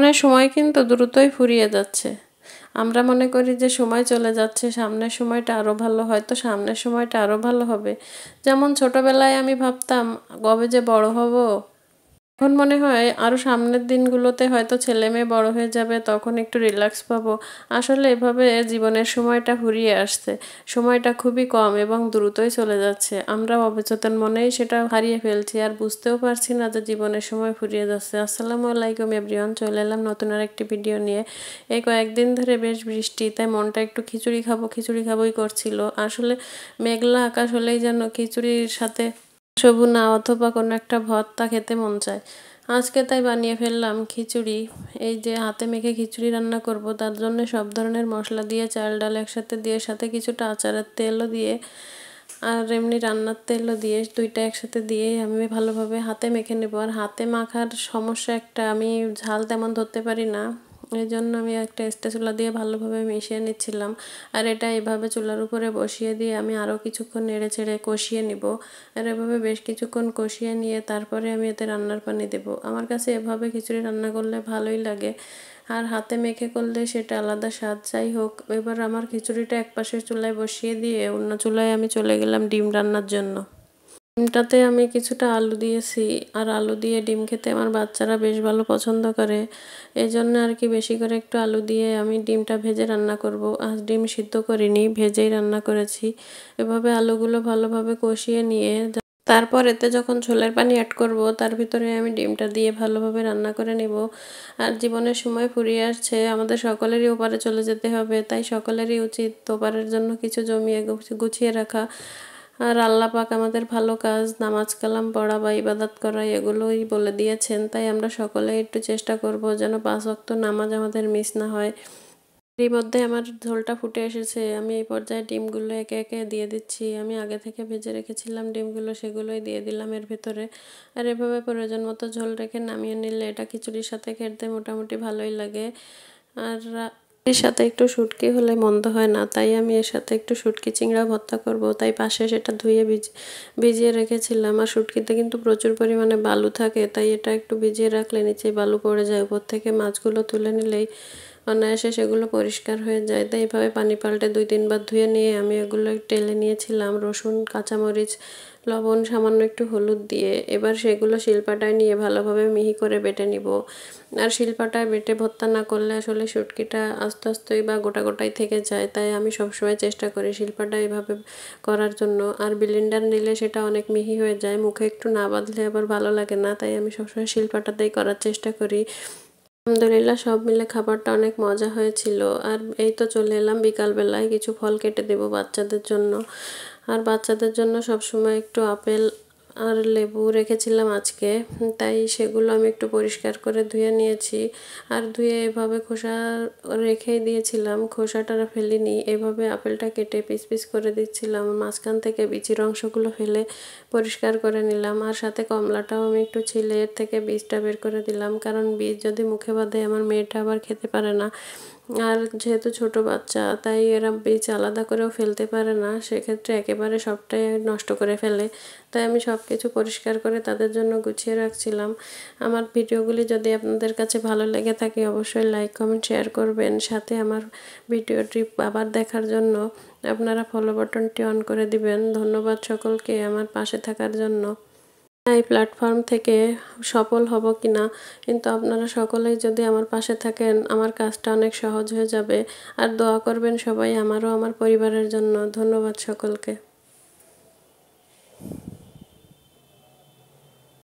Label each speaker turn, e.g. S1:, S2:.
S1: জীবনের সময় কিন্তু দ্রুতই ফুরিয়ে যাচ্ছে। আমরা মনে করি যে সময় চলে যাচ্ছে, সামনের সময়টা আরও ভালো, হয়তো সামনের সময়টা আরও ভালো হবে। যেমন ছোটবেলায় আমি ভাবতাম কবে যে বড় হব। এখন মনে হয় আরও সামনের দিনগুলোতে হয়তো ছেলেমেয়ে বড় হয়ে যাবে, তখন একটু রিল্যাক্স পাবো। আসলে এভাবে জীবনের সময়টা ফুরিয়ে আসছে। সময়টা খুবই কম এবং দ্রুতই চলে যাচ্ছে। আমরা অবচেতন মনেই সেটা হারিয়ে ফেলছি আর বুঝতেও পারছি না যে জীবনের সময় ফুরিয়ে যাচ্ছে। আসসালামু আলাইকুম এভরিওয়ান, চলে এলাম নতুন আরেকটি ভিডিও নিয়ে। এই কয়েকদিন ধরে বেশ বৃষ্টি, তাই মনটা একটু খিচুড়ি খাবোই করছিল। আসলে মেঘলা আকাশ হলেই যেন খিচুড়ির সাথে সবুনা অথবা কোনো একটা ভর্তা খেতে মন চায়। আজকে তাই বানিয়ে ফেললাম খিচুড়ি। এই যে হাতে মেখে খিচুড়ি রান্না করব, তার জন্য সব ধরনের মশলা দিয়ে চাল ডাল একসাথে দিয়ে, সাথে কিছুটা আচারের তেলও দিয়ে আর এমনি রান্নার তেলও দিয়ে, দুইটা একসাথে দিয়ে আমি ভালোভাবে হাতে মেখে নেব। আর হাতে মাখার সমস্যা একটা, আমি ঝাল তেমন ধরতে পারি না, এই জন্য আমি একটা স্প্যাচুলা দিয়ে ভালোভাবে মিশিয়ে নিচ্ছিলাম। আর এটা এভাবে চুলার উপরে বসিয়ে দিয়ে আমি আরও কিছুক্ষণ নেড়ে চেড়ে কষিয়ে নিব। আর এভাবে বেশ কিছুক্ষণ কষিয়ে নিয়ে তারপরে আমি এতে রান্নার পানি দেব। আমার কাছে এভাবে খিচুড়ি রান্না করলে ভালোই লাগে, আর হাতে মেখে করলে সেটা আলাদা স্বাদ। যাই হোক, এবার আমার খিচুড়িটা এক পাশের চুলায় বসিয়ে দিয়ে অন্য চুলায় আমি চলে গেলাম ডিম রান্নার জন্য। ডিমটাতে আমি কিছুটা আলু দিয়েছি, আর আলু দিয়ে ডিম খেতে আমার বাচ্চারা বেশ ভালো পছন্দ করে। এই জন্য আর কি বেশি করে একটু আলু দিয়ে আমি ডিমটা ভেজে রান্না করব। আজ ডিম সিদ্ধ করিনি, ভেজেই রান্না করেছি। এভাবে আলুগুলো ভালোভাবে কষিয়ে নিয়ে তারপর এতে যখন ঝোলের পানি অ্যাড করব, তার ভিতরে আমি ডিমটা দিয়ে ভালোভাবে রান্না করে নেব। আর জীবনের সময় ফুরিয়ে আসছে, আমাদের সকলেরই ওপারে চলে যেতে হবে, তাই সকলেরই উচিত ওপারের জন্য কিছু জমিয়ে গুছিয়ে রাখা। আর আল্লাহ পাক আমাদের ভালো কাজ, নামাজ কালাম পড়া বা ইবাদত করা, এগুলোই বলে দিয়েছেন। তাই আমরা সকলে একটু চেষ্টা করব যেন 5 ওয়াক্ত নামাজ আমাদের মিস না হয়। এর মধ্যে আমার ঝোলটা ফুটে এসেছে, আমি এই পর্যায়ে ডিমগুলো একে একে দিয়ে দিচ্ছি। আমি আগে থেকে ভেজে রেখেছিলাম ডিমগুলো, সেগুলোই দিয়ে দিলাম এর ভেতরে। আর এভাবে প্রয়োজন মতো ঝোল রেখে নামিয়ে নিলে এটা খিচুড়ির সাথে খেতে মোটামুটি ভালোই লাগে। আর এর সাথে একটু শুটকি হলে মন্দ হয় না, তাই আমি এর সাথে একটু শুটকি চিংড়া ভর্তা করব। তাই পাশে সেটা ধুয়ে ভিজিয়ে রেখেছিলাম। আর শুটকিতে কিন্তু প্রচুর পরিমাণে বালু থাকে, তাই এটা একটু ভিজিয়ে রাখলে নিচে বালু পড়ে যায়, উপর থেকে মাছগুলো তুলে নিলেই অনায়াসে সেগুলো পরিষ্কার হয়ে যায়। তাই এভাবে পানি পাল্টে 2-3 বার ধুয়ে নিয়ে আমি এগুলো টেলে নিয়েছিলাম রসুন, কাঁচামরিচ, লবণ, সামান্য একটু হলুদ দিয়ে। এবার সেগুলো শিলপাটায় নিয়ে ভালোভাবে মিহি করে বেটে নিব। আর শিলপাটায় বেটে ভর্তা না করলে আসলে শুটকিটা আস্তে আস্তেই বা গোটা গোটাই থেকে যায়, তাই আমি সবসময় চেষ্টা করি শিলপাটা এভাবে করার জন্য। আর ব্লেন্ডার নিলে সেটা অনেক মিহি হয়ে যায়, মুখে একটু না বাঁধলে আবার ভালো লাগে না, তাই আমি সবসময় শিলপাটাতেই করার চেষ্টা করি। আলহামদুলিল্লাহ, সব মিলে খাবারটা অনেক মজা হয়েছিল। আর এই তো চলে এলাম বিকালবেলায়, কিছু ফল কেটে দেব বাচ্চাদের জন্য। আর বাচ্চাদের জন্য সবসময় একটু আপেল আর লেবু রেখেছিলাম আজকে, তাই সেগুলো আমি একটু পরিষ্কার করে ধুয়ে নিয়েছি। আর ধুয়ে এভাবে খোসা রেখেই দিয়েছিলাম, খোসাটা ফেলিনি। এভাবে আপেলটা কেটে পিস পিস করে দিচ্ছিলাম, মাঝখান থেকে বিচির অংশগুলো ফেলে পরিষ্কার করে নিলাম। আর সাথে কমলাটাও আমি একটু ছিলে এর থেকে বীজটা বের করে দিলাম, কারণ বীজ যদি মুখে বাঁধে আমার মেয়েটা আবার খেতে পারে না। আর যেহেতু ছোট বাচ্চা, তাই এরা বীজ আলাদা করেও ফেলতে পারে না, সেক্ষেত্রে একেবারে সবটাই নষ্ট করে ফেলে। তাই আমি সব কিছু পরিষ্কার করে তাদের জন্য গুছিয়ে রাখছিলাম। আমার ভিডিওগুলি যদি আপনাদের কাছে ভালো লেগে থাকে অবশ্যই লাইক, কমেন্ট, শেয়ার করবেন। সাথে আমার ভিডিওটি আবার দেখার জন্য আপনারা ফলো বাটনটি অন করে দিবেন। ধন্যবাদ সকলকে আমার পাশে থাকার জন্য। এই প্ল্যাটফর্ম থেকে সফল হব কি না, কিন্তু আপনারা সকলেই যদি আমার পাশে থাকেন আমার কাজটা অনেক সহজ হয়ে যাবে। আর দোয়া করবেন সবাই আমারও, আমার পরিবারের জন্য। ধন্যবাদ সকলকে।